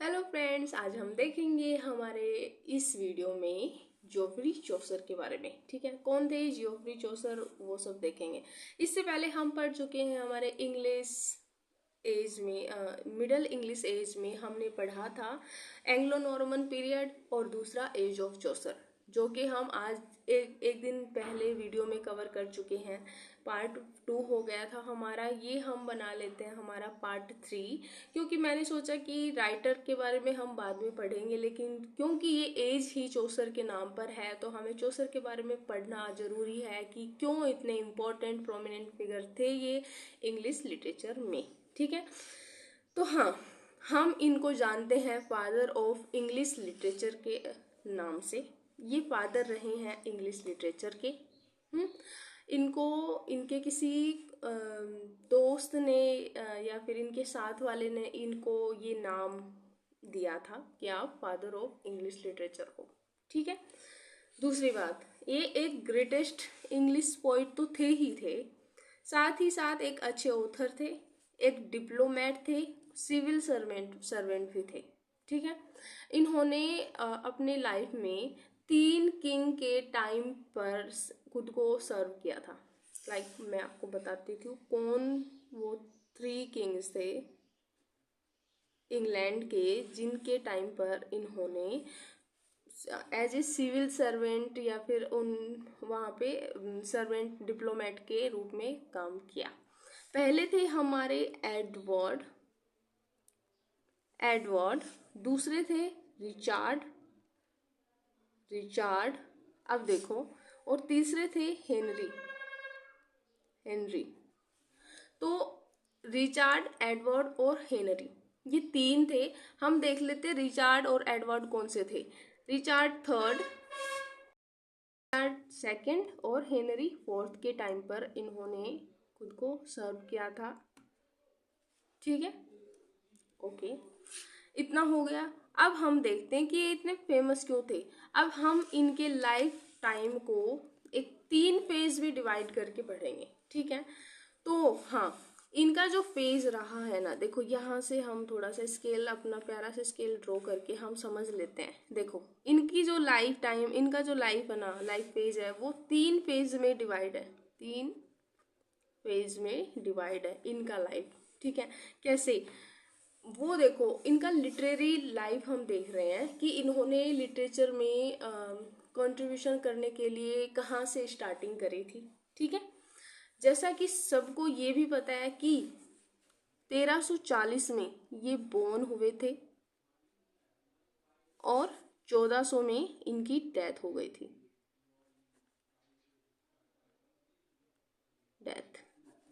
Hello friends, आज हम देखेंगे हमारे इस वीडियो में जोफ्री चौसर के बारे में। ठीक है, कौन थे जोफ्री चौसर वो सब देखेंगे। इससे पहले हम पढ़ चुके हैं हमारे इंग्लिश एज में, मिडल इंग्लिश एज में हमने पढ़ा था एंग्लो नॉर्मन पीरियड और दूसरा एज ऑफ चौसर, जो कि हम आज एक दिन पहले वीडियो में कवर कर चुके हैं। पार्ट 2 हो गया था हमारा, ये हम बना लेते हैं हमारा पार्ट 3, क्योंकि मैंने सोचा कि राइटर के बारे में हम बाद में पढ़ेंगे, लेकिन क्योंकि ये एज ही चौसर के नाम पर है तो हमें चौसर के बारे में पढ़ना जरूरी है कि क्यों इतने इम्पोर्टेंट प्रोमिनेंट फिगर थे ये इंग्लिश लिटरेचर में। ठीक है, तो हाँ, हम इनको जानते हैं फादर ऑफ इंग्लिश लिटरेचर के नाम से। ये फादर रहे हैं इंग्लिश लिटरेचर के। इनको इनके किसी दोस्त ने या फिर इनके साथ वाले ने इनको ये नाम दिया था कि आप फादर ऑफ इंग्लिश लिटरेचर हो। ठीक है, दूसरी बात, ये एक ग्रेटेस्ट इंग्लिश पोइट तो थे ही थे, साथ ही साथ एक अच्छे ऑथर थे, एक डिप्लोमेट थे, सिविल सर्वेंट भी थे। ठीक है, इन्होंने अपने लाइफ में 3 किंग के टाइम पर खुद को सर्व किया था। मैं आपको बताती थी कौन वो 3 किंग्स थे इंग्लैंड के, जिनके टाइम पर इन्होंने एज ए सिविल सर्वेंट या फिर उन वहाँ पे सर्वेंट डिप्लोमेट के रूप में काम किया। पहले थे हमारे एडवर्ड, दूसरे थे रिचार्ड, अब देखो, और तीसरे थे हेनरी। तो रिचार्ड, एडवर्ड और हेनरी, ये 3 थे। हम देख लेते रिचार्ड और एडवर्ड कौन से थे। रिचार्ड 3rd, सेकंड और हेनरी 4th के टाइम पर इन्होंने खुद को सर्व किया था। ठीक है, ओके, इतना हो गया। अब हम देखते हैं कि ये इतने फेमस क्यों थे। अब हम इनके लाइफ टाइम को एक 3 फेज में डिवाइड करके पढ़ेंगे। ठीक है, तो हाँ, इनका जो फेज रहा है ना, देखो यहाँ से हम थोड़ा सा स्केल, अपना प्यारा सा स्केल ड्रॉ करके हम समझ लेते हैं। देखो, इनकी जो लाइफ टाइम, इनका जो लाइफ है ना, लाइफ फेज है, वो 3 फेज में डिवाइड है। 3 फेज में डिवाइड है इनका लाइफ। ठीक है, कैसे, वो देखो, इनका लिटरेरी लाइफ हम देख रहे हैं कि इन्होंने लिटरेचर में कंट्रीब्यूशन करने के लिए कहाँ से स्टार्टिंग करी थी। ठीक है, जैसा कि सबको ये भी पता है कि 1340 में ये बोर्न हुए थे और 1400 में इनकी डेथ हो गई थी।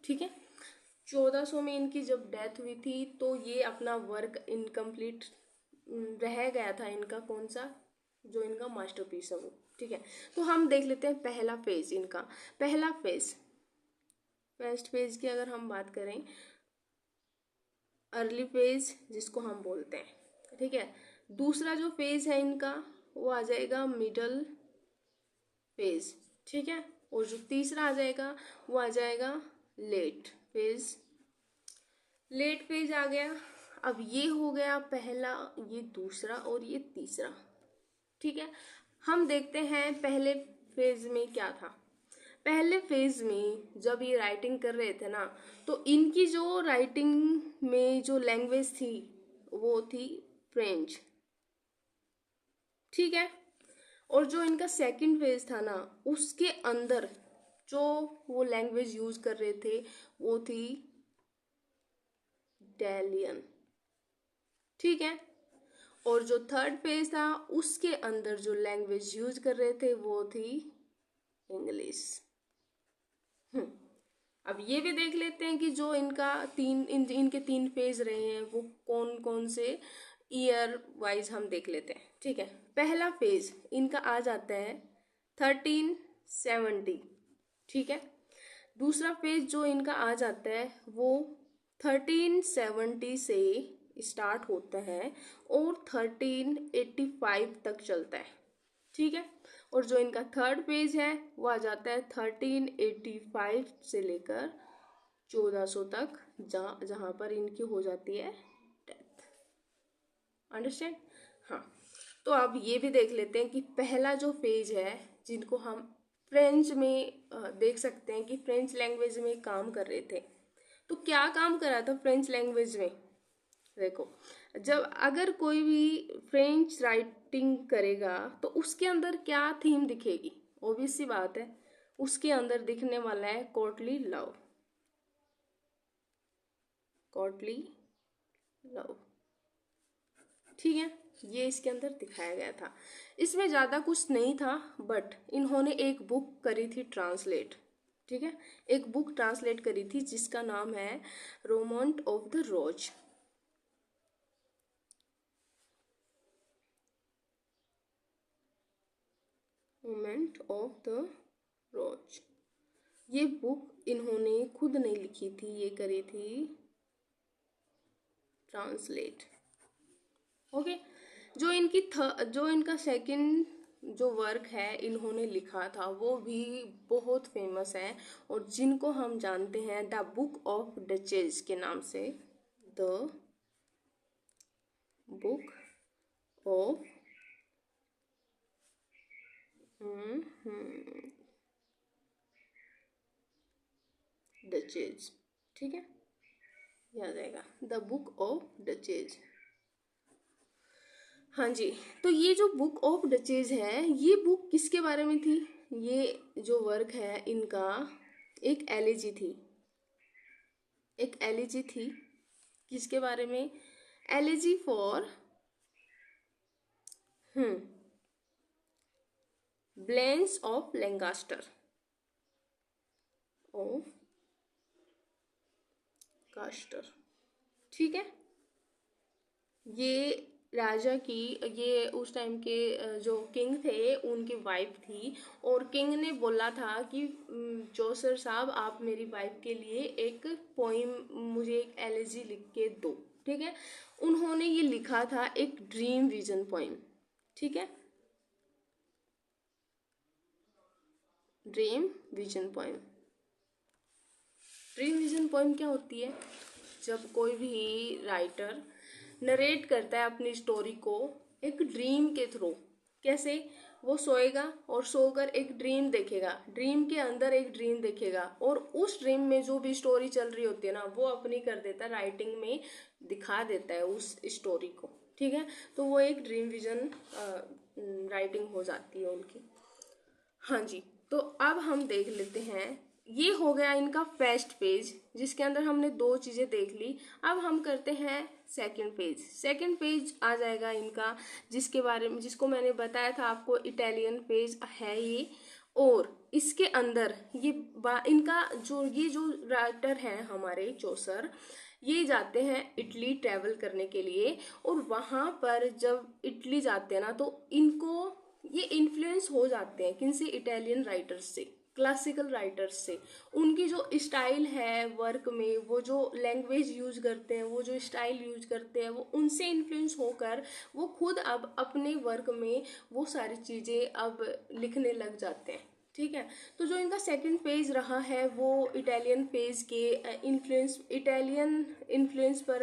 ठीक है, 1400 में इनकी जब डेथ हुई थी तो ये अपना वर्क इनकम्प्लीट रह गया था इनका, कौन सा, जो इनका मास्टरपीस है वो। ठीक है, तो हम देख लेते हैं पहला फेज इनका। पहला फेज, फर्स्ट फेज की अगर हम बात करें, अर्ली फेज जिसको हम बोलते हैं। ठीक है, दूसरा जो फेज है इनका वो आ जाएगा मिडल फेज। ठीक है, और जो तीसरा आ जाएगा वो आ जाएगा लेट फेज आ गया। अब ये हो गया पहला, ये दूसरा और ये तीसरा। ठीक है, हम देखते हैं पहले फेज में क्या था। पहले फेज में जब ये राइटिंग कर रहे थे ना, तो इनकी जो राइटिंग में जो लैंग्वेज थी वो थी फ्रेंच। ठीक है, और जो इनका सेकंड फेज था ना, उसके अंदर जो वो लैंग्वेज यूज कर रहे थे वो थी इटालियन। ठीक है, और जो थर्ड पेज था उसके अंदर जो लैंग्वेज यूज कर रहे थे वो थी इंग्लिश। अब ये भी देख लेते हैं कि जो इनका इनके 3 फेज रहे हैं वो कौन कौन से ईयर वाइज हम देख लेते हैं। ठीक है, पहला फेज इनका आ जाता है 1370। ठीक है, दूसरा फेज जो इनका आ जाता है वो 1370 से स्टार्ट होता है और 1385 तक चलता है। ठीक है, और जो इनका थर्ड पेज है वो आ जाता है 1385 से लेकर 1400 तक, जहाँ पर इनकी हो जाती है डेथ। अंडरस्टैंड। हाँ, तो अब ये भी देख लेते हैं कि पहला जो पेज है जिनको हम फ्रेंच में देख सकते हैं कि फ्रेंच लैंग्वेज में काम कर रहे थे। तो क्या काम करा था फ्रेंच लैंग्वेज में? देखो, जब अगर कोई भी फ्रेंच राइटिंग करेगा तो उसके अंदर क्या थीम दिखेगी? ऑब्वियस सी बात है, उसके अंदर दिखने वाला है कोर्टली लव। कोर्टली लव, ठीक है, ये इसके अंदर दिखाया गया था। इसमें ज़्यादा कुछ नहीं था, बट इन्होंने एक बुक करी थी ट्रांसलेट, ठीक है, एक बुक ट्रांसलेट करी थी जिसका नाम है romance of the rose. Romance of the rose, ये बुक इन्होंने खुद नहीं लिखी थी, ये करी थी ट्रांसलेट। ओके, जो इनका सेकंड जो वर्क है इन्होंने लिखा था वो भी बहुत फेमस है, और जिनको हम जानते हैं द बुक ऑफ डचेस के नाम से। द बुक ऑफ डचेस, ठीक है, याद आएगा, द बुक ऑफ डचेस। हाँ जी, तो ये जो बुक ऑफ डचेज है, ये बुक किसके बारे में थी? ये जो वर्क है इनका एक एलिजी थी, एक एलिजी थी किसके बारे में? Elegy for Blanche of Lancaster, of Caster, ठीक है। ये राजा की, ये उस टाइम के जो किंग थे उनकी वाइफ थी, और किंग ने बोला था कि चौसर साहब आप मेरी वाइफ के लिए एक पोइम, मुझे एक एलिजी लिख के दो, ठीक है। उन्होंने ये लिखा था एक ड्रीम विजन पोइम, ठीक है, dream vision poem. Dream vision poem क्या होती है? जब कोई भी राइटर नरेट करता है अपनी स्टोरी को एक ड्रीम के थ्रू, कैसे? वो सोएगा और सोकर एक ड्रीम देखेगा, ड्रीम के अंदर एक ड्रीम देखेगा, और उस ड्रीम में जो भी स्टोरी चल रही होती है ना वो अपनी कर देता है, राइटिंग में दिखा देता है उस स्टोरी को, ठीक है। तो वो एक ड्रीम विजन राइटिंग हो जाती है उनकी। हाँ जी, तो अब हम देख लेते हैं, ये हो गया इनका फर्स्ट पेज जिसके अंदर हमने दो चीजें देख ली। अब हम करते हैं सेकंड पेज। सेकंड पेज आ जाएगा इनका, जिसके बारे में, जिसको मैंने बताया था आपको, इटालियन पेज है ये। और इसके अंदर ये इनका ये जो राइटर हैं हमारे चौसर, ये जाते हैं इटली ट्रैवल करने के लिए, और वहां पर जब इटली जाते हैं ना तो इनको ये इन्फ्लुएंस हो जाते हैं किनसे? इटालियन राइटर्स से, क्लासिकल राइटर्स से। उनकी जो स्टाइल है वर्क में, वो जो लैंग्वेज यूज करते हैं, वो जो स्टाइल यूज करते हैं, वो उनसे इन्फ्लुएंस होकर वो खुद अब अपने वर्क में वो सारी चीज़ें अब लिखने लग जाते हैं, ठीक है। तो जो इनका सेकंड पेज रहा है वो इटालियन पेज के इन्फ्लुएंस, इटालियन इन्फ्लुएंस पर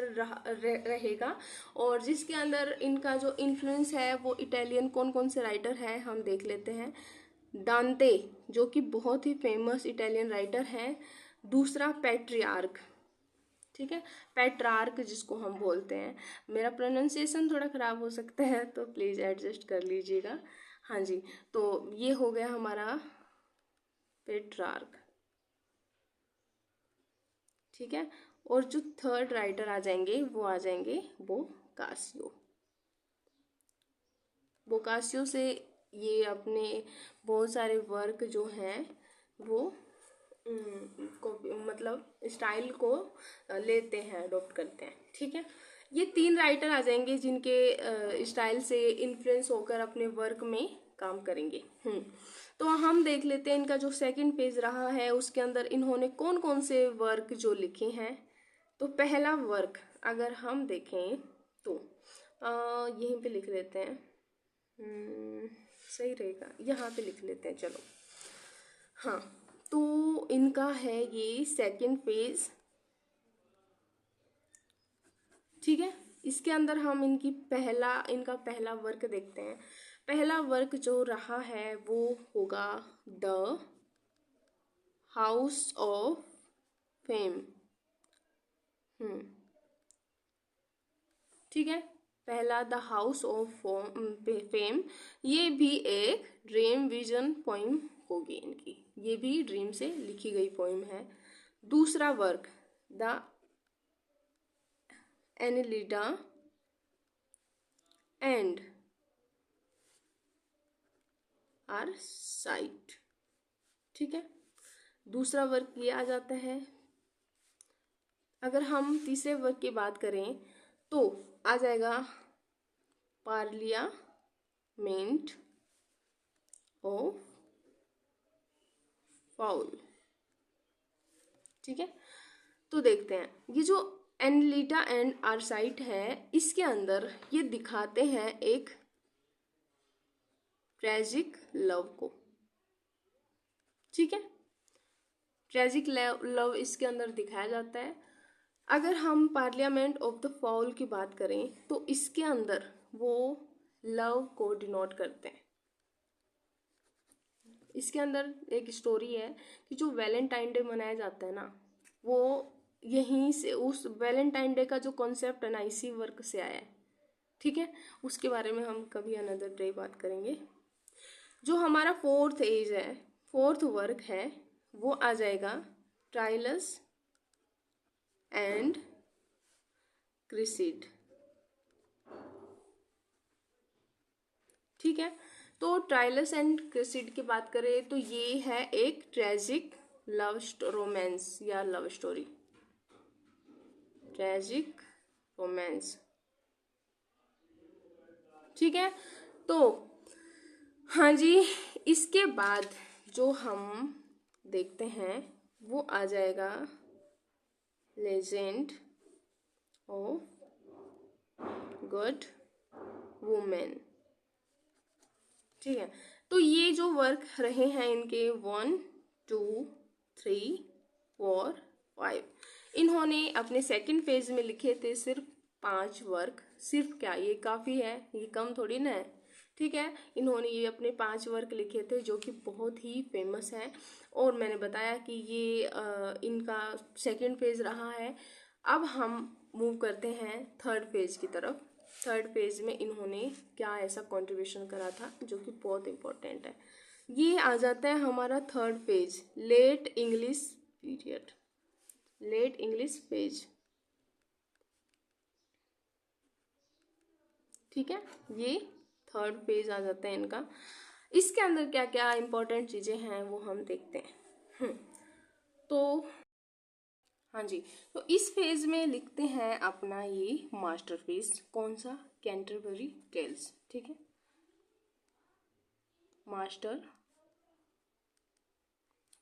रहेगा, और जिसके अंदर इनका जो इन्फ्लुएंस है वो इटालियन कौन कौन से राइटर हैं हम देख लेते हैं। दांते, जो कि बहुत ही फेमस इटालियन राइटर हैं। दूसरा पेट्रियार्क, ठीक है, पेट्रार्क जिसको हम बोलते हैं। मेरा प्रोनाउंसिएशन थोड़ा ख़राब हो सकता है तो प्लीज़ एडजस्ट कर लीजिएगा। हाँ जी, तो ये हो गया हमारा पेट्रार्क, ठीक है। और जो थर्ड राइटर आ जाएंगे वो आ जाएंगे बोकासियो। बोकासियो से ये अपने बहुत सारे वर्क जो हैं वो मतलब स्टाइल को लेते हैं, अडोप्ट करते हैं, ठीक है। ये तीन राइटर आ जाएंगे जिनके स्टाइल से इन्फ्लुएंस होकर अपने वर्क में काम करेंगे। तो हम देख लेते हैं इनका जो सेकंड पेज रहा है उसके अंदर इन्होंने कौन कौन से वर्क जो लिखे हैं। तो पहला वर्क अगर हम देखें तो यहीं पे लिख लेते हैं, सही रहेगा, यहाँ पे लिख लेते हैं, चलो। हाँ, तो इनका है ये सेकंड पेज, ठीक है। इसके अंदर हम इनका पहला वर्क देखते हैं। पहला वर्क जो रहा है वो होगा द हाउस ऑफ फेम। ठीक है, पहला द हाउस ऑफ फेम, ये भी एक ड्रीम विजन पोइम होगी इनकी, ये भी ड्रीम से लिखी गई पोइम है। दूसरा वर्क द एनेलिडा एंड आर्साइट। ठीक है, दूसरा वर्क ये आ जाता है। अगर हम तीसरे वर्क की बात करें तो आ जाएगा पार्लियामेंट ऑफ फाउल। ठीक है, तो देखते हैं ये जो एनलिटा एंड आर्साइट है, इसके अंदर ये दिखाते हैं एक ट्रेजिक लव को। ठीक है, ट्रेजिक लव इसके अंदर दिखाया जाता है। अगर हम पार्लियामेंट ऑफ द फाउल की बात करें तो इसके अंदर वो लव को डिनोट करते हैं। इसके अंदर एक स्टोरी है कि जो वैलेंटाइन डे मनाया जाता है ना, वो यहीं से, उस वैलेंटाइन डे का जो कॉन्सेप्ट है ना, इसी वर्क से आया है। ठीक है, उसके बारे में हम कभी अनदर डे बात करेंगे। जो हमारा फोर्थ वर्क है वो आ जाएगा ट्राइलस एंड क्रिसिड। ठीक है, तो ट्राइलस एंड क्रिसिड की बात करें तो ये है एक ट्रेजिक लव रोमांस या लव स्टोरी, ट्रेजिक रोमांस। ठीक है, तो हाँ जी, इसके बाद जो हम देखते हैं वो आ जाएगा लेजेंड ऑफ गुड वुमेन। ठीक है, तो ये जो वर्क रहे हैं इनके 1 2 3 4 5, इन्होंने अपने सेकंड फेज में लिखे थे सिर्फ 5 वर्क। सिर्फ क्या, ये काफ़ी है, ये कम थोड़ी ना है। ठीक है, इन्होंने ये अपने 5 वर्क लिखे थे जो कि बहुत ही फेमस है। और मैंने बताया कि ये इनका सेकंड फेज रहा है। अब हम मूव करते हैं थर्ड फेज की तरफ। थर्ड फेज में इन्होंने क्या ऐसा कंट्रीब्यूशन करा था जो कि बहुत इम्पोर्टेंट है। ये आ जाता है हमारा third phase, late English period, late English phase. ठीक है, ये थर्ड पेज आ जाता है इनका। इसके अंदर क्या क्या इंपॉर्टेंट चीज़ें हैं वो हम देखते हैं। तो हाँ जी, तो इस फेज में लिखते हैं अपना ये मास्टरपीस, कौन सा, कैंटरबरी टेल्स। ठीक है, मास्टर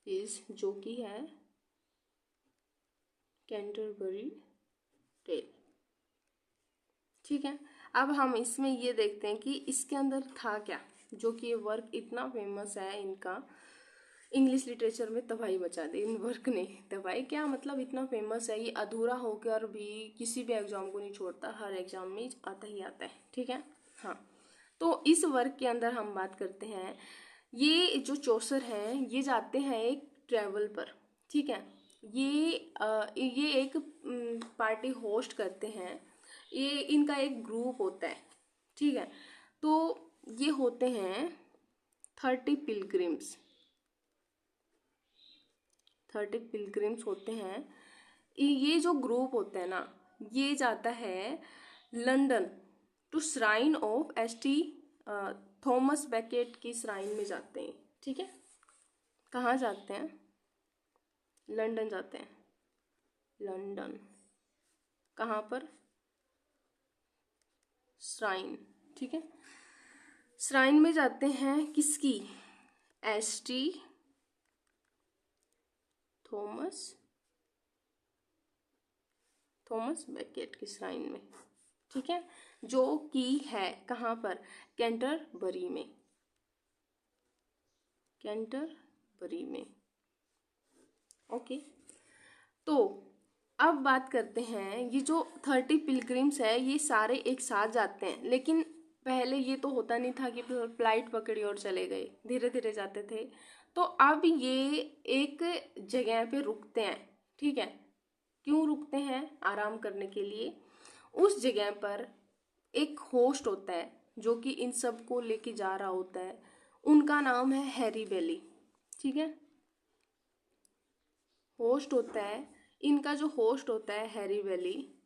पीस जो कि है कैंटरबरी टेल। ठीक है, अब हम इसमें ये देखते हैं कि इसके अंदर था क्या, जो कि ये वर्क इतना फेमस है इनका, इंग्लिश लिटरेचर में तबाही मचा दी इन वर्क ने। तबाही क्या मतलब, इतना फेमस है ये, अधूरा होकर भी किसी भी एग्जाम को नहीं छोड़ता, हर एग्जाम में आता ही आता है। ठीक है, हाँ, तो इस वर्क के अंदर हम बात करते हैं, ये जो चौसर हैं ये जाते हैं एक ट्रैवल पर। ठीक है, ये एक पार्टी होस्ट करते हैं, ये इनका एक ग्रुप होता है। ठीक है, तो ये होते हैं 30 पिलग्रिम्स, 30 पिलग्रिम्स होते हैं। ये जो ग्रुप होता है ना, ये जाता है London to shrine of S T Thomas Becket की श्राइन में जाते हैं। ठीक है, कहाँ जाते हैं, लंदन जाते हैं, लंदन, कहाँ पर, श्राइन। ठीक है, श्राइन में जाते हैं किसकी, एसटी थॉमस बेकेट की श्राइन में। ठीक है, जो कि है कहाँ पर, कैंटरबरी में, कैंटरबरी में। ओके, तो अब बात करते हैं, ये जो 30 पिलग्रिम्स है ये सारे एक साथ जाते हैं, लेकिन पहले ये तो होता नहीं था कि फ्लाइट पकड़ी और चले गए, धीरे धीरे जाते थे। तो अब ये एक जगह पे रुकते हैं, ठीक है। क्यों रुकते हैं? आराम करने के लिए। उस जगह पर एक होस्ट होता है जो कि इन सब को लेके जा रहा होता है, उनका नाम है हैरी बेली, ठीक है। होस्ट होता है, इनका जो होस्ट होता है हैरी बेली,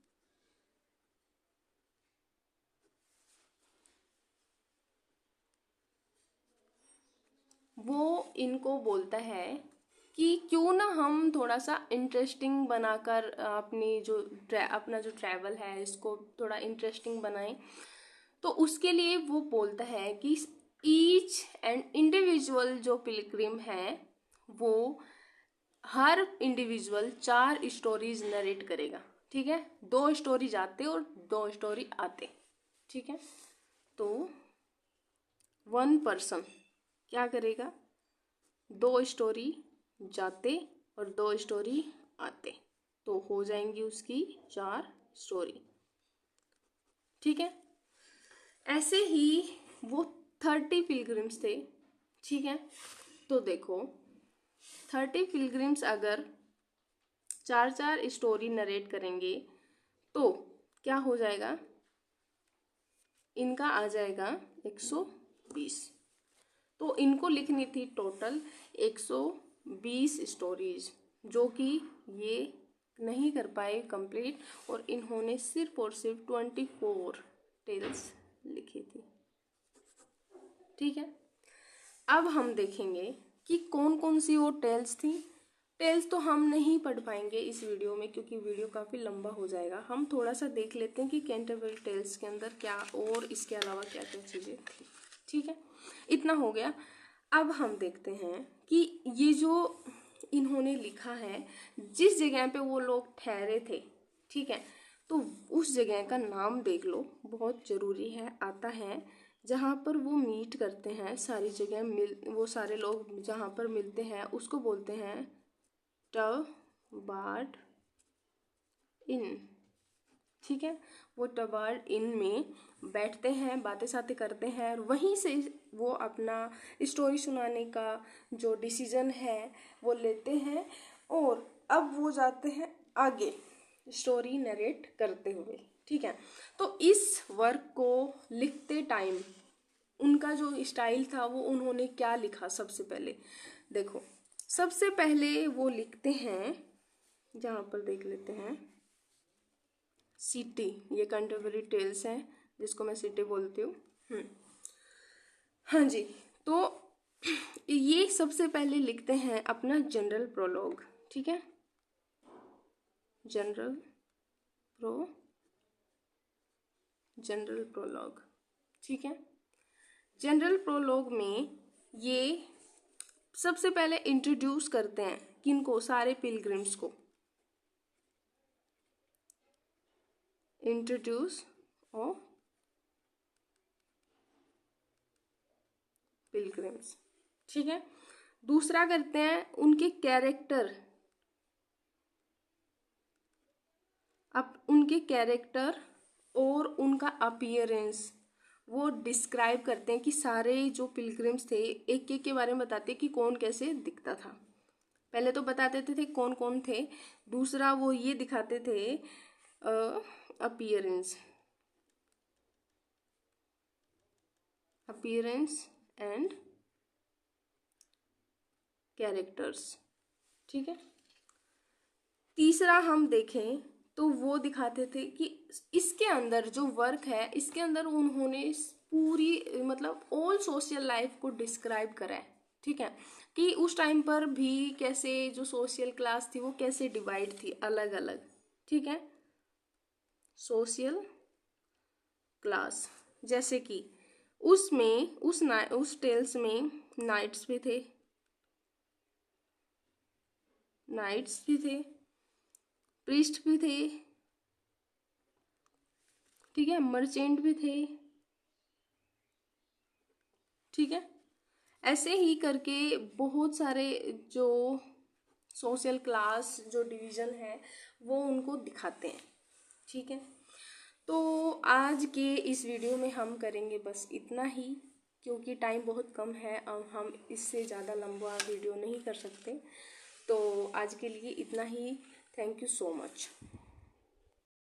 वो इनको बोलता है कि क्यों ना हम थोड़ा सा इंटरेस्टिंग बनाकर अपना जो ट्रैवल है इसको थोड़ा इंटरेस्टिंग बनाएं। तो उसके लिए वो बोलता है कि ईच एंड इंडिविजुअल जो पिलग्रिम है वो हर इंडिविजुअल 4 स्टोरीज नरेट करेगा, ठीक है। 2 स्टोरी जाते और 2 स्टोरी आते, ठीक है। तो 1 पर्सन क्या करेगा? 2 स्टोरी जाते और 2 स्टोरी आते, तो हो जाएंगी उसकी 4 स्टोरी, ठीक है। ऐसे ही वो 30 पिलग्रिम्स थे, ठीक है। तो देखो 30 पिलग्रिम्स अगर 4 स्टोरी नरेट करेंगे तो क्या हो जाएगा? इनका आ जाएगा 120। तो इनको लिखनी थी टोटल 120 स्टोरीज, जो कि ये नहीं कर पाए कंप्लीट, और इन्होंने सिर्फ और सिर्फ 24 टेल्स लिखी थी, ठीक है। अब हम देखेंगे कि कौन कौन सी वो टेल्स थी। टेल्स तो हम नहीं पढ़ पाएंगे इस वीडियो में क्योंकि वीडियो काफ़ी लंबा हो जाएगा। हम थोड़ा सा देख लेते हैं कि कैंटरबरी टेल्स के अंदर क्या और इसके अलावा क्या क्या चीज़ें थी, ठीक है। इतना हो गया। अब हम देखते हैं कि ये जो इन्होंने लिखा है, जिस जगह पे वो लोग ठहरे थे, ठीक है, तो उस जगह का नाम देख लो, बहुत ज़रूरी है। आता है जहाँ पर वो मीट करते हैं, सारी जगह वो सारे लोग जहाँ पर मिलते हैं उसको बोलते हैं टबार्ड इन, ठीक है। वो टबार्ड इन में बैठते हैं, बातें सातें करते हैं, और वहीं से वो अपना स्टोरी सुनाने का जो डिसीजन है वो लेते हैं, और अब वो जाते हैं आगे स्टोरी नरेट करते हुए, ठीक है। तो इस वर्क को लिखते टाइम उनका जो स्टाइल था वो उन्होंने क्या लिखा? सबसे पहले देखो, सबसे पहले वो लिखते हैं, जहाँ पर देख लेते हैं, सिटी। ये कंटेम्पररी टेल्स हैं जिसको मैं सिटी बोलती हूँ। हाँ जी। तो ये सबसे पहले लिखते हैं अपना जनरल प्रोलॉग, ठीक है। जनरल प्रोलॉग, ठीक है। जनरल प्रोलॉग में ये सबसे पहले इंट्रोड्यूस करते हैं किनको? सारे पिलग्रिम्स को। इंट्रोड्यूस ऑफ पिलग्रिम्स, ठीक है। दूसरा करते हैं उनके कैरेक्टर, उनके कैरेक्टर और उनका अपीयरेंस वो डिस्क्राइब करते हैं कि सारे जो पिलग्रिम्स थे एक एक के बारे में बताते हैं कि कौन कैसे दिखता था। पहले तो बता देते थे कौन कौन थे, दूसरा वो ये दिखाते थे अपीयरेंस एंड कैरेक्टर्स, ठीक है। तीसरा हम देखें तो वो दिखाते थे कि इसके अंदर जो वर्क है इसके अंदर उन्होंने पूरी मतलब ऑल सोशल लाइफ को डिस्क्राइब करा है, ठीक है। कि उस टाइम पर भी कैसे जो सोशल क्लास थी वो कैसे डिवाइड थी, अलग अलग, ठीक है। सोशल क्लास, जैसे कि उसमें उस टेल्स में नाइट्स भी थे, प्रीस्ट भी थे, ठीक है, मर्चेंट भी थे, ठीक है। ऐसे ही करके बहुत सारे जो सोशल क्लास जो डिवीज़न है वो उनको दिखाते हैं। ठीक है, तो आज के इस वीडियो में हम करेंगे बस इतना ही, क्योंकि टाइम बहुत कम है और हम इससे ज़्यादा लंबा वीडियो नहीं कर सकते। तो आज के लिए इतना ही। Thank you so much.